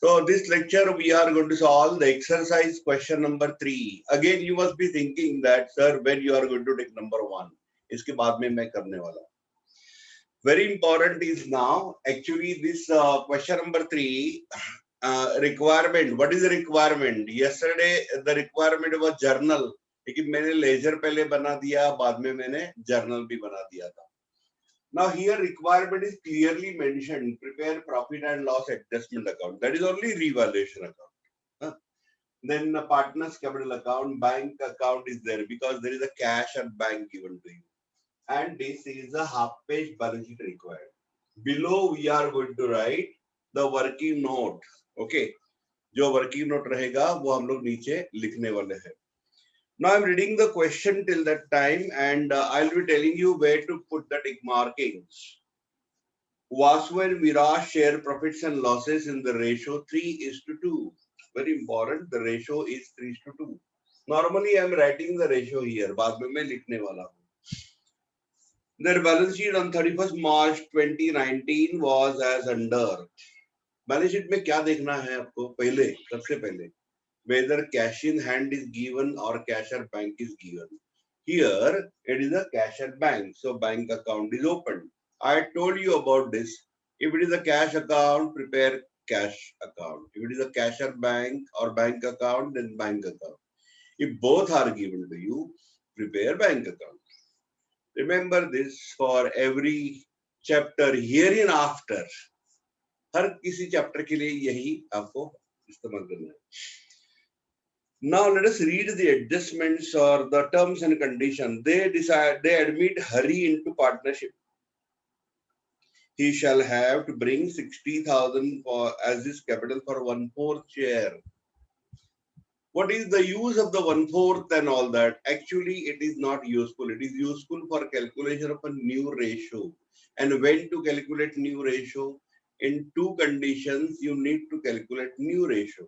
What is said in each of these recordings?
So this lecture we are going to solve the exercise question number 3. Again you must be thinking that sir when you are going to take number 1. इसके बाद में मैं करने वाला. Very important is now actually this question number 3 requirement. What is the requirement? Yesterday the requirement was journal. लेकिन मैंने laser पहले बना दिया, बाद में मैंने जर्नल भी बना दिया था. Now here requirement is clearly mentioned. Prepare profit and loss adjustment account. That is only revaluation account. Huh? Then the partners capital account, bank account is there because there is a cash and bank given to you. And this is a half page balance sheet required. Below we are going to write the working note. Okay. जो working note रहेगा वो हम लोग नीचे लिखने वाले हैं. Now I'm reading the question till that time and I'll be telling you where to put the tick markings. Vasu and Viraj share profits and losses in the ratio 3:2. Very important, the ratio is 3:2. Normally I'm writing the ratio here. बाद में मैं लिखने वाला हूँ. Their balance sheet on 31st March 2019 was as under. Balance sheet में क्या देखना है आपको? पहले, सबसे पहले. Whether cash in hand is given or cash at bank is given. Here it is a cash at bank, so bank account is opened. I told you about this. If it is a cash account, prepare cash account. If it is a cash at bank or bank account, then bank account. If both are given to you, prepare bank account. Remember this for every chapter hereinafter. हर किसी chapter के लिए यही आपको इस्तेमाल करना है. Now let us read the adjustments or the terms and conditions. They admit Hari into partnership. He shall have to bring 60,000 as his capital for 1/4 share. What is the use of the 1/4 and all that? Actually, it is not useful. It is useful for calculation of a new ratio. And when to calculate new ratio? In two conditions, you need to calculate new ratio.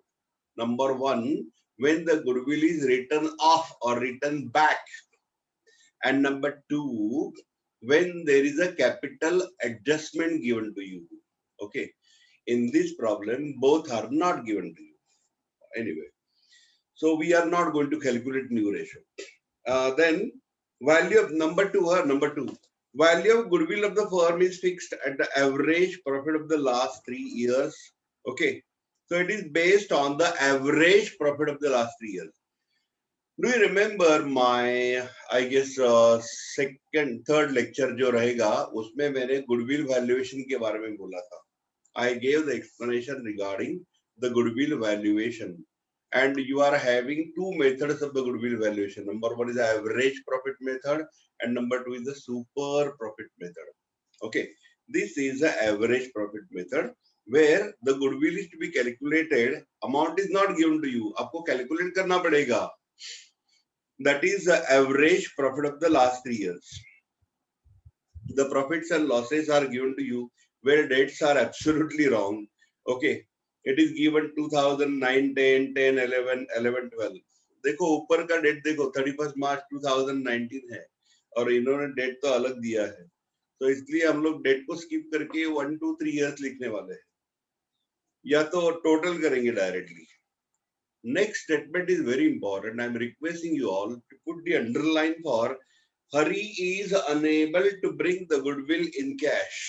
Number one, when the goodwill is written off or written back. And number two, when there is a capital adjustment given to you. Okay. In this problem, both are not given to you. Anyway, so we are not going to calculate new ratio. Then value of number two, value of goodwill of the firm is fixed at the average profit of the last 3 years. Okay. So it is based on the average profit of the last 3 years. Do you remember my, I guess, third lecture जो रहेगा उसमें मैंने goodwill valuation के बारे में बोला था. I gave the explanation regarding the goodwill valuation, and you are having two methods of the goodwill valuation. Number one is the average profit method, and number two is the super profit method. Okay, this is the average profit method, where the goodwill is to be calculated. Amount is not given to you. आपको calculate करना पड़ेगा. That is the average profit of the last 3 years. The profits and losses are given to you where dates are absolutely wrong. Okay, it is given 2009, 10, 10, 11, 11, 12. देखो ऊपर का date देखो 31st मार्च 2019 है और इन्होंने डेट तो अलग दिया है. तो इसलिए हम लोग डेट को स्किप करके 1, 2, 3 इयर्स लिखने वाले हैं या तो टोटल करेंगे directly. Next statement is very important. I am requesting you all to put the underline for Hari is unable to bring the goodwill in cash.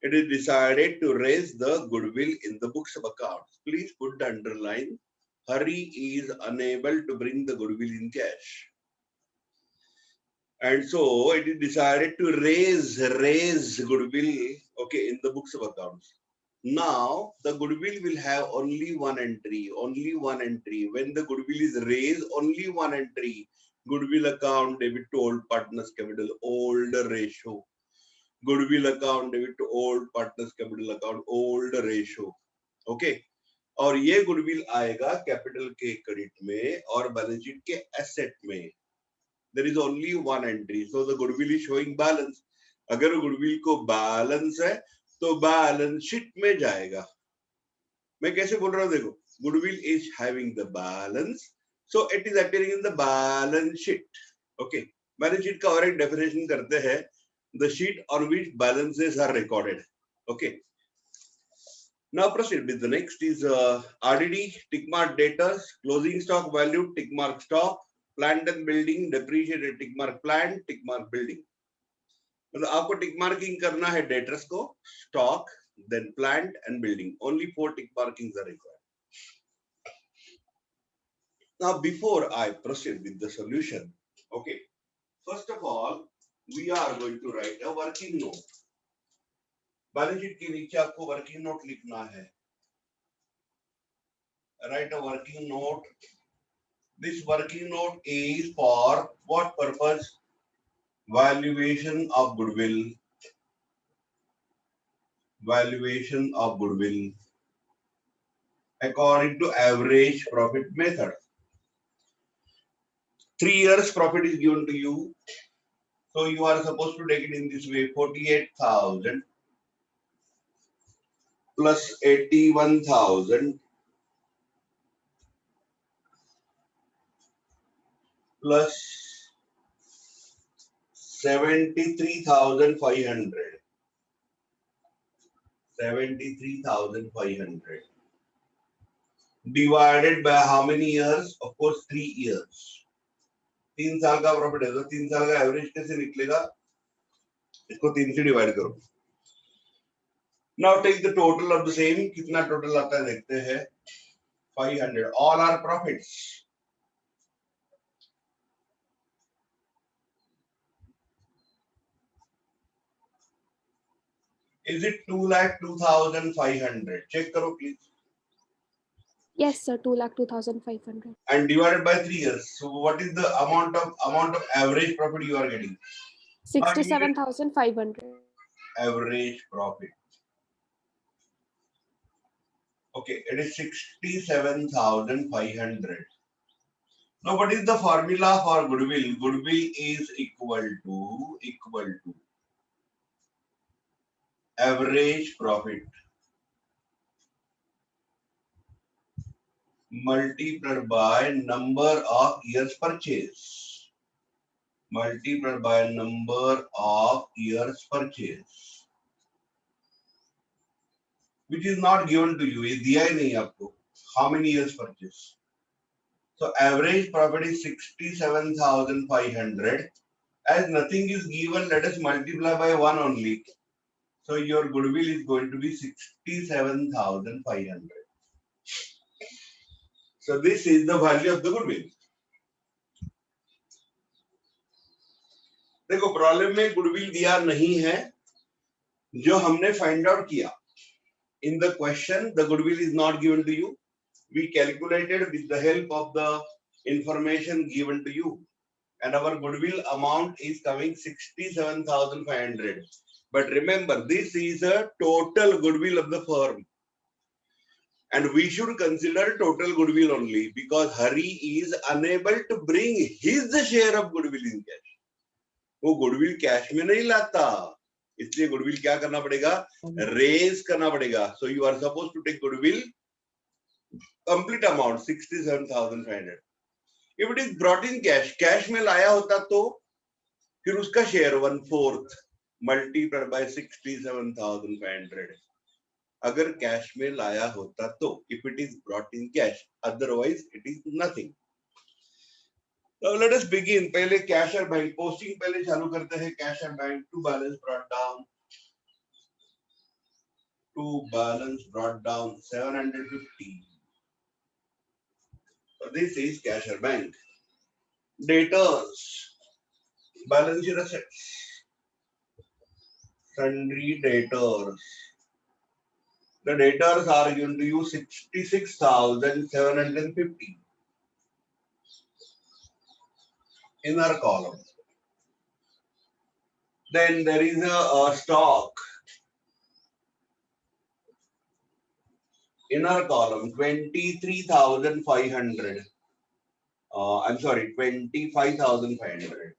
It is decided to raise the goodwill in the books of accounts. Please put the underline. Hari is unable to bring the goodwill in cash. And so it is decided to raise goodwill, okay, in the books of accounts. Now the goodwill will have only one entry. When the goodwill is raised, only one entry. Goodwill account debit to old partners capital, old ratio. Goodwill account debit to old partners capital account, old ratio. Okay. और ये goodwill आएगा capital के credit में और balance sheet के asset में. There is only one entry. So the goodwill is showing balance. अगर goodwill को balance है तो बैलेंस शीट में जाएगा. मैं कैसे बोल रहा हूं देखो, goodwill is having the balance, so it is appearing in the balance sheet. Okay, balance sheet का और एक डेफिनेशन करते हैं, the sheet on which balances are recorded. Okay, Now proceed with the next is RDD, tick mark debtors, closing stock value, tick mark stock, plant and building, depreciated tick mark plant, tick mark building. मतलब आपको टिक marking करना है debtors को, stock, then plant and building. Only 4 tick markings are required. Now before I proceed with the solution, okay, first of all we are going to write a working note. Balance sheet के नीचे आपको working note लिखना है. Write a working note. This working note is for what purpose? Valuation of goodwill. Valuation of goodwill according to average profit method. 3 years profit is given to you, so you are supposed to take it in this way: 48,000 plus 81,000 plus 73,500. 73,500 divided by how many years? Of course 3 years. 3 साल का profit है तो 3 साल का average कैसे निकलेगा? इसको 3 से डिवाइड करो. Now take the total of the same. कितना टोटल आता है देखते हैं. 500. All are profits. Is it 2,02,500? Check करो please. Yes, sir. 2,02,500. And divided by 3 years. So what is the amount of average profit you are getting? 67,500. Average profit. Okay, it is 67,500. Now what is the formula for goodwill? Goodwill is equal to average profit multiplied by number of years purchase. Multiplied by number of years purchase, which is not given to you. ये दिया ही नहीं आपको. How many years purchase? So average profit is 67,500. As nothing is given, let us multiply by 1 only. So your goodwill is going to be 67,500. So this is the value of the goodwill. देखो problem में goodwill दिया नहीं है जो हमने find out किया. In the question, the goodwill is not given to you. We calculated with the help of the information given to you, and our goodwill amount is coming 67,500. But remember, this is a total goodwill of the firm, and we should consider total goodwill only because Hari is unable to bring his share of goodwill in cash. वो goodwill cash में नहीं लाता, इसलिए goodwill क्या करना पड़ेगा? Raise करना पड़ेगा. So you are supposed to take goodwill complete amount 67,500. If it is brought in cash, cash में लाया होता तो फिर उसका share 1/4 multiplied by 67,500. अगर कैश में लाया होता तो, if it is brought in cash, otherwise it is nothing. Now let us begin. पहले कैश और बैंक पोस्टिंग पहले चालू करते हैं. कैश और bank to balance brought down 750. So this is cash or bank. Debtors, balance sheet assets, sundry debtors. The debtors are given to you 66,750. Inner column. Then there is a stock. Inner column 23,500. I'm sorry, 25,500.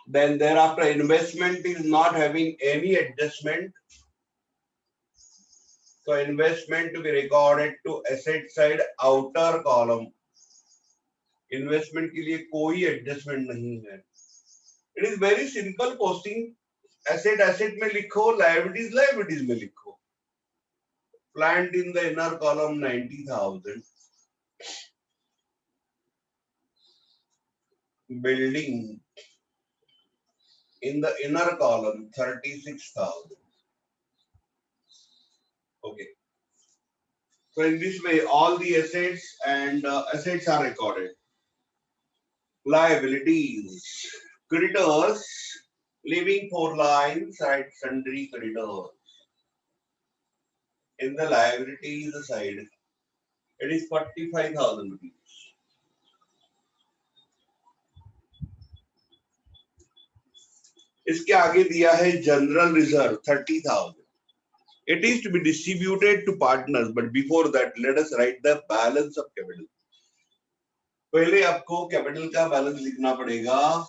Then thereafter investment is not having any adjustment. So investment to be recorded to asset side outer column. Investment के लिए कोई adjustment नहीं है. It is very simple posting. Asset में लिखो, liabilities में लिखो. Plant in the inner column 90,000. Building in the inner column 36,000. Okay. So in this way, all the assets and assets are recorded. Liabilities, creditors, leaving 4 lines at sundry creditors. In the liabilities side, it is 45,000 rupees. इसके आगे दिया है general reserve 30,000. It is to be distributed to partners, but before that, let us write the balance of capital. पहले आपको capital का balance लिखना पड़ेगा.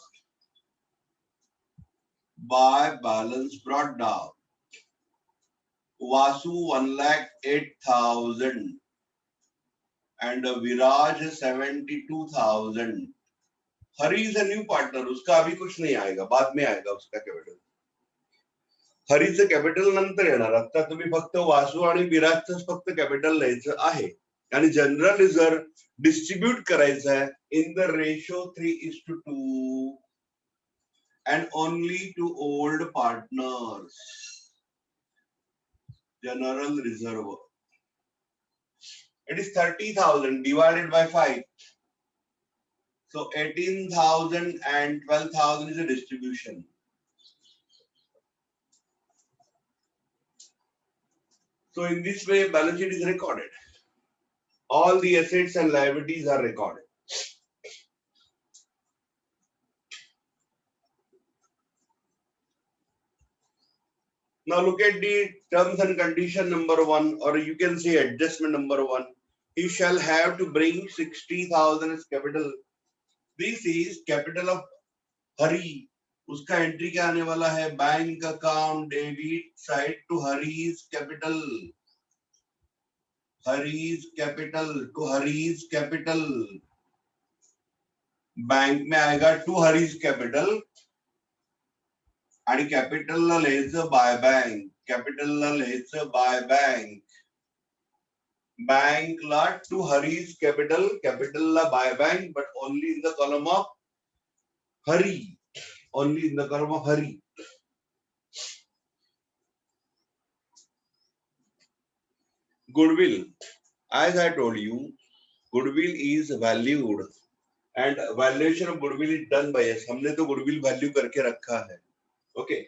By balance brought down, Vasu 1,08,000 and Viraj 72,000. Hari is a new partner. उसका अभी कुछ नहीं आएगा, बाद में आएगा उसका कैपिटल. हरीचं कॅपिटल नंतर येणार. आता तुम्ही फक्त वासू आणि विराजच फक्त कॅपिटल लिहायचं आहे आणि जनरल रिझर्व डिस्ट्रीब्यूट करायचं आहे in the ratio 3:2 and only to old partners. General reserve. It is 30,000 divided by 5. So 18,000 and 12,000 is a distribution. So in this way, balance sheet is recorded. All the assets and liabilities are recorded. Now look at the terms and condition number 1, or you can say adjustment number 1. He shall have to bring 60,000 as capital. This is capital of Hari. उसका entry क्या आने वाला है? Bank account debit side to Hari's capital. Hari's capital to Hari's capital. Bank में आएगा to Hari's capital आणि कॅपिटलला लिहायचं by bank. कॅपिटलला लिहायचं बाय बँक. बँकला टू हरीज कॅपिटल, कॅपिटलला by bank, but only in the column of Hari. Only in the column of Hari. Goodwill. As I told you, goodwill is valued and valuation of goodwill is done by us. हमने तो goodwill value करके रखा है. Okay.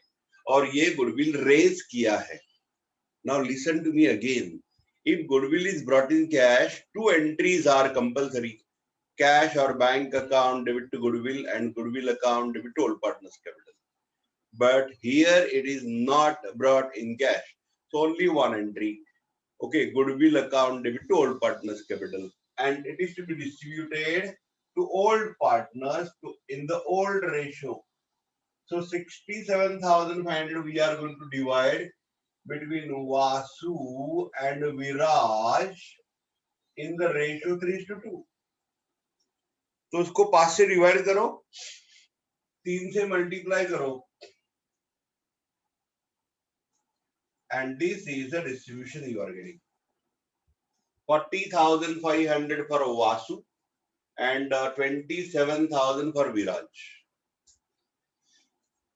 और ये goodwill raise किया है. Now listen to me again. If goodwill is brought in cash, 2 entries are compulsory. Cash or bank account debit to goodwill and goodwill account debit to old partners capital. But here it is not brought in cash. So only one entry. Okay, goodwill account debit to old partners capital. And it is to be distributed to old partners in the old ratio. So 67,500 we are going to divide between Vasu and Viraj in the ratio 3:2. तो उसको 5 से divide करो, 3 से multiply करो, and this is the distribution you are getting. 40,500 for Vasu and 27,000 for Viraj.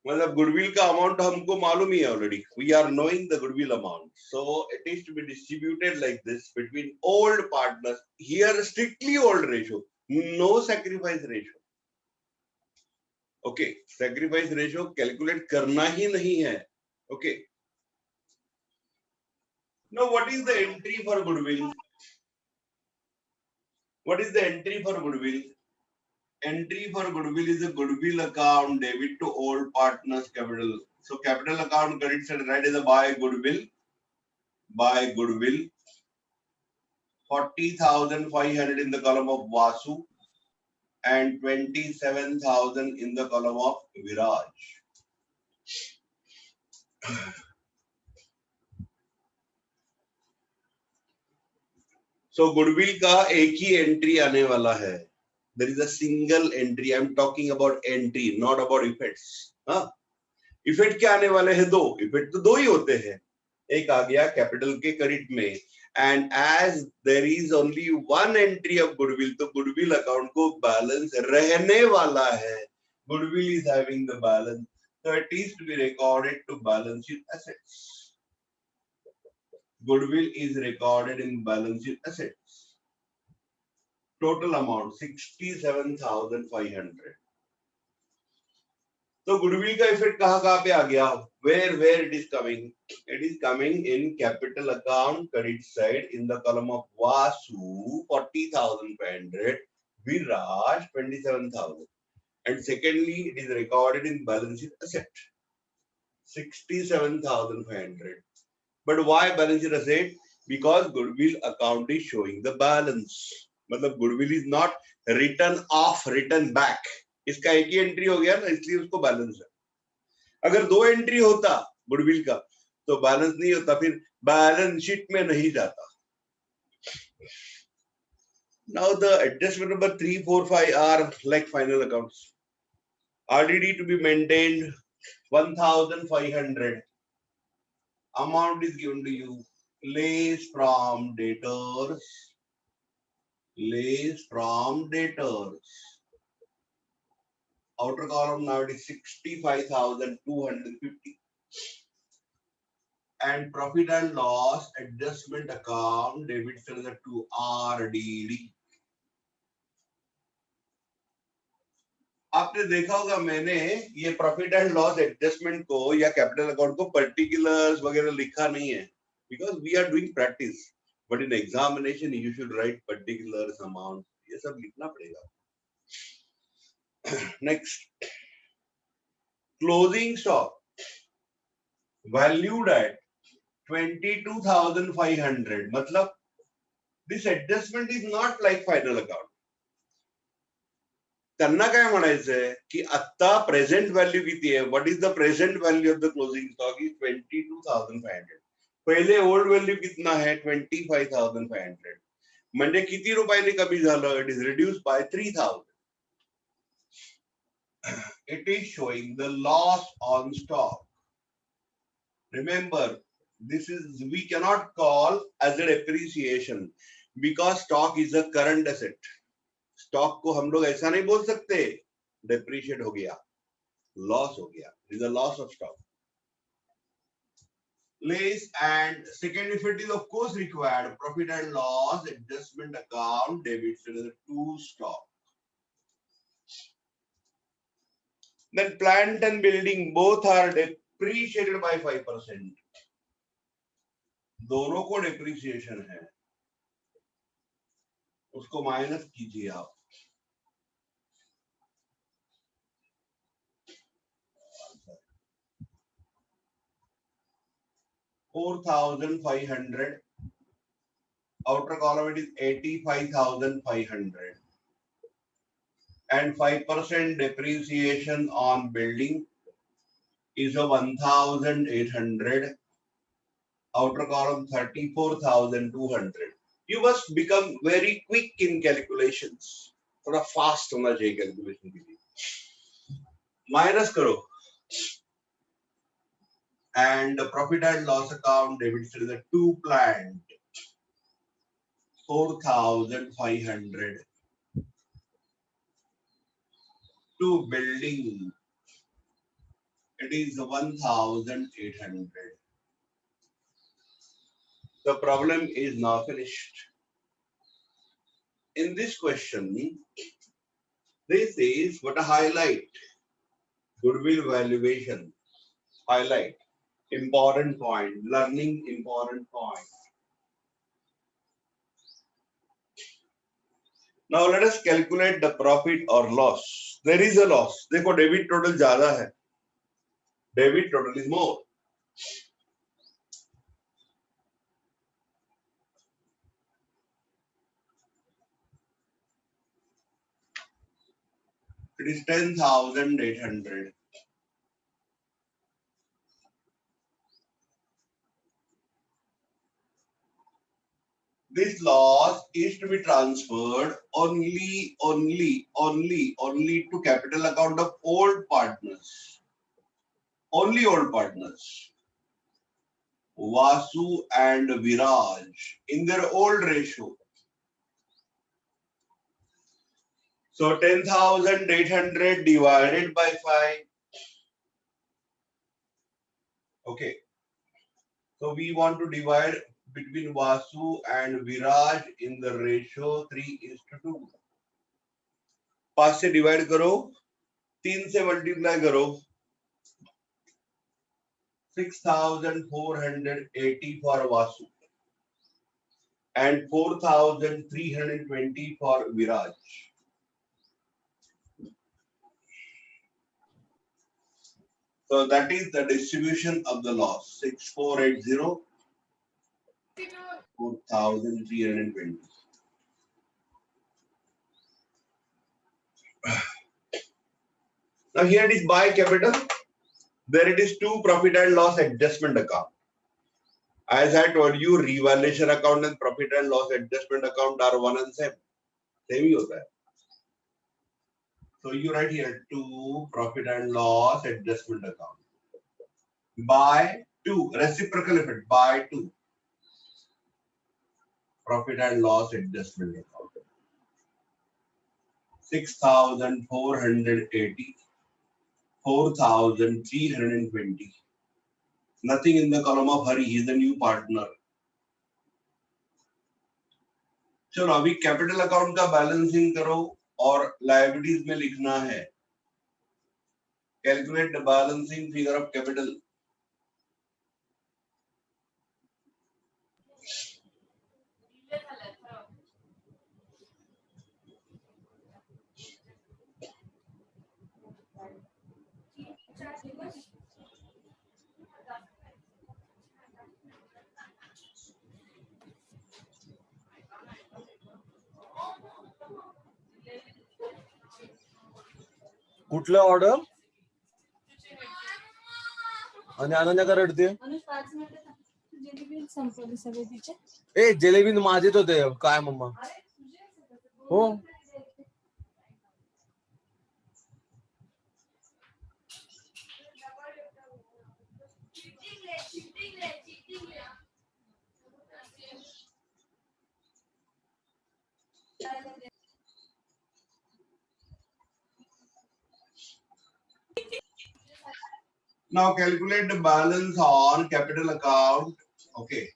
मतलब goodwill का amount हमको मालूम ही है already. We are knowing the goodwill amount. So it is to be distributed like this between old partners. Here strictly old ratio, no sacrifice ratio. Okay, sacrifice ratio calculate करना ही नहीं है. Okay. Now what is the entry for goodwill? What is the entry for goodwill? Entry for goodwill is a goodwill account debit to old partners capital. So capital account credit and right is a buy goodwill. Buy goodwill. 40,500 in the column of Vasu and 27,000 in the column of Viraj. So goodwill का एक ही entry आने वाला है. there is a single entry. I'm talking about entry, not about effects. हाँ, effect क्या आने वाले हैं? दो इफेक्ट तो दो ही होते हैं. एक आ गया कैपिटल के क्रेडिट में, and as there is only one entry of goodwill, तो गुडविल अकाउंट को बैलेंस रहने वाला है. Goodwill is having the balance, so it is to be recorded to balance sheet assets. Goodwill is recorded in balance sheet assets. Total amount 67,500. तो goodwill का effect कहाँ पे आ गया? Where it is coming? It is coming in capital account credit side in the column of Vasu 40,500, Viraj 27,000, and secondly it is recorded in balance sheet asset 67,500. But why balance sheet asset? Because goodwill account is showing the balance. मतलब goodwill is not written off, written back. इसका एक ही entry हो गया ना, इसलिए उसको balance है. अगर दो एंट्री होता गुडविल का तो बैलेंस नहीं होता, फिर बैलेंस शीट में नहीं जाता. Now the adjustment number 3, 4, 5 are like final accounts. RDD to be maintained 1,500. Amount is given to you. Less from debtors. Less from debtors. Outer column now it is 65,250. And profit and loss adjustment account debit further to RDD. आपने देखा होगा मैंने ये profit and loss adjustment को या capital account को particulars वगैरह लिखा नहीं है, because we are doing practice. But in examination you should write particulars amount, ये सब लिखना पड़ेगा. Next, closing stock valued at 22,500. मतलब this adjustment is not like final account. त्यांना काय म्हणायचंय की आता प्रेझेंट व्हॅल्यू किती आहे? What is the present value of the closing stock is 22,500. पहिले ओल्ड व्हॅल्यू कितना है? 25,500. म्हणजे किती रुपयाने कमी झालं? It is reduce by 3,000. It is showing the loss on stock. Remember, this is, we cannot call as a depreciation because stock is a current asset. Stock को हम लोग ऐसा नहीं बोल सकते डेप्रिशिएट हो गया, लॉस हो गया. It is a loss of stock. Less and second effect is of course required. Profit and loss adjustment account debit to stock. Then plant and building both are depreciated by 5%. दोनों को depreciation है, उसको minus कीजिए आप. $4,500. Outer column it is 85,500. And 5% depreciation on building is a 1,800. Outer column 34,200. You must become very quick in calculations. थोड़ा fast होना चाहिए calculation के लिए. Minus करो. And the profit and loss account debit to the two plant 4,500. To building it is 1,800. The problem is now finished. In this question, this is what a highlight. Goodwill valuation. Highlight. Important point. Learning important point. Now let us calculate the profit or loss. There is a loss. देखो debit total ज़्यादा है. Debit total is more. It is 10,800. this loss is to be transferred only to capital account of old partners. Only old partners. Vasu and Viraj in their old ratio. So 10,800 divided by 5. Okay. So we want to divide between Vasu and Viraj in the ratio 3:2. 5 से divide करो, 3 से multiply करो, 6,480 for Vasu and 4,320 for Viraj. So that is the distribution of the loss. 6,480, 4,320. Now here it is by capital. There it is two profit and loss adjustment account. As I told you, revaluation account and profit and loss adjustment account are one and same. Same ही होता है. So you write here two profit and loss adjustment account. By 2, reciprocal effect, by 2. Profit and loss adjustment account. 6,480, 4,320. Nothing in the column of Hari, he is the new partner. चलो अभी capital account का balancing करो और liabilities में लिखना है. Calculate the balancing figure of capital. कुठलं order आणि अनन्या का रडते? ए जिलेबी माझेच होते काय मम्मा. हो Now calculate the balance on capital account. Okay.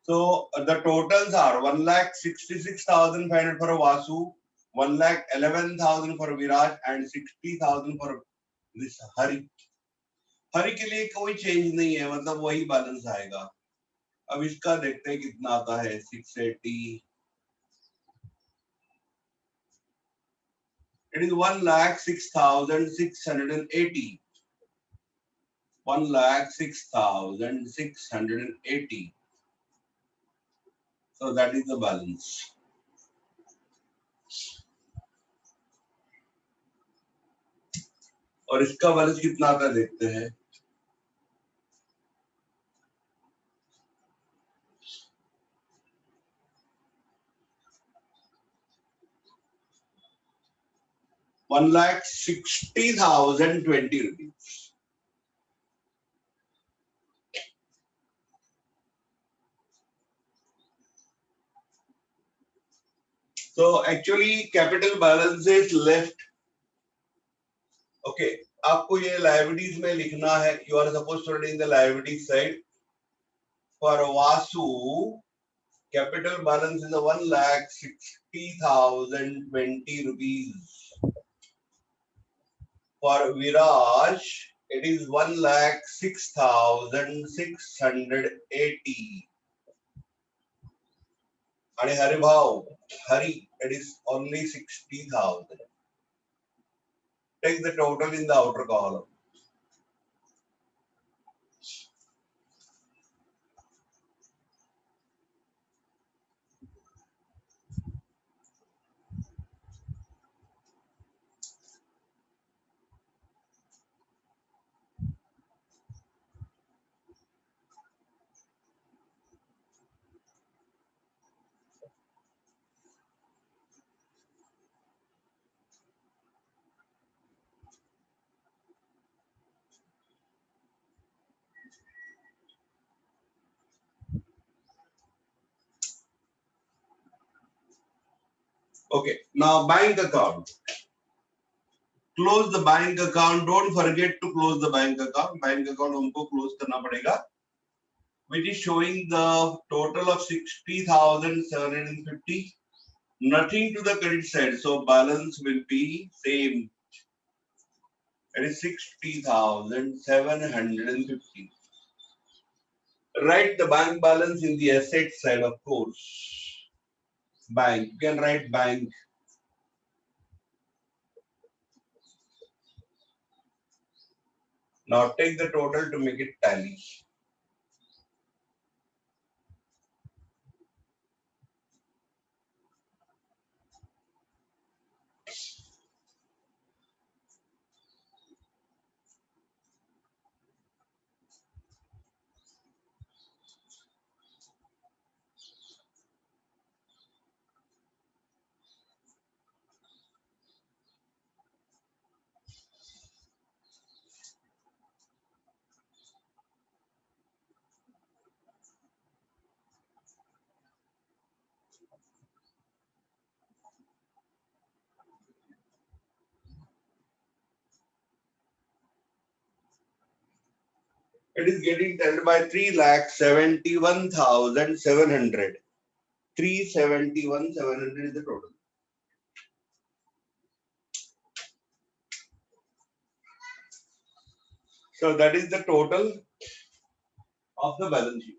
So the totals are 1,66,500 for Vasu, 1,11,000 for Viraj and 60,000 for this Hari. Hari के लिए कोई चेंज नहीं है, मतलब वही बैलेंस आएगा. अब इसका देखते हैं कितना आता है. 680. It is 1,06,680. 1,06,680. So that is the balance. और इसका बैलेंस कितना आता है देखते हैं. ₹1,60,020. So actually capital balance is left. Okay, आपको ये liabilities में लिखना है. You are supposed to write in the liabilities side. For Vasu, capital balance is ₹1,60,020. For Viraj, it is 1,06,680. And Hari, it is only 60,000. Take the total in the outer column. Okay, now bank account. Close the bank account. Don't forget to close the bank account. Bank account हमको close करना पड़ेगा. Which is showing the total of 60,750. Nothing to the credit side, so balance will be same. It is 60,750. Write the bank balance in the asset side, of course. Bank. You can write bank. Now take the total to make it tally. It is getting telled by 3,71,700. 371,700 is the total. So that is the total of the balance sheet.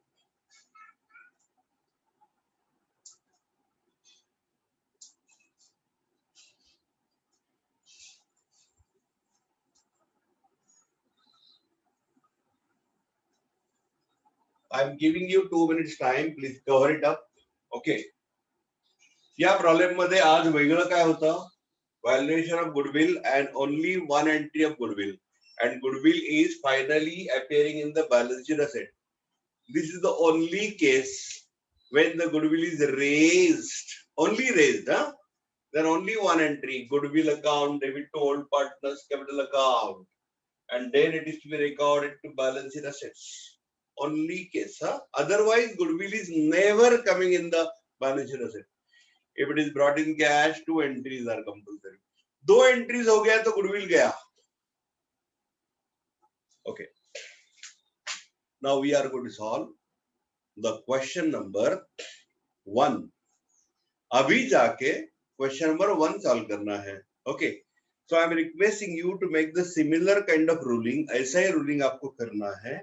I'm giving you 2 minutes time. Please cover it up. Okay. या problem मध्ये आज वेगळं काय होतं? Valuation of goodwill and only one entry of goodwill. And goodwill is finally appearing in the balance sheet asset. This is the only case when the goodwill is raised, only raised, then only one entry, goodwill account, debit to old partners, capital account, and then it is to be recorded to balance sheet assets. Only case, otherwise goodwill is never coming in the balance sheet asset. If it is brought in cash, 2 entries are compulsory. 2 entries हो गया तो goodwill गया. Okay. Now we are going to solve the question number 1. अभी जाके question number 1 solve करना है. Okay. So I am requesting you to make the similar kind of ruling. ऐसा ही ruling आपको करना है.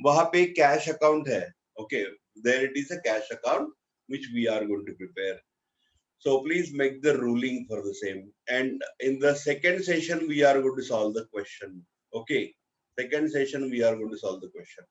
वहाँ पे cash account है. Okay. There it is a cash account which we are going to prepare. So please make the ruling for the same. And in the second session, we are going to solve the question. Okay. Second session, we are going to solve the question.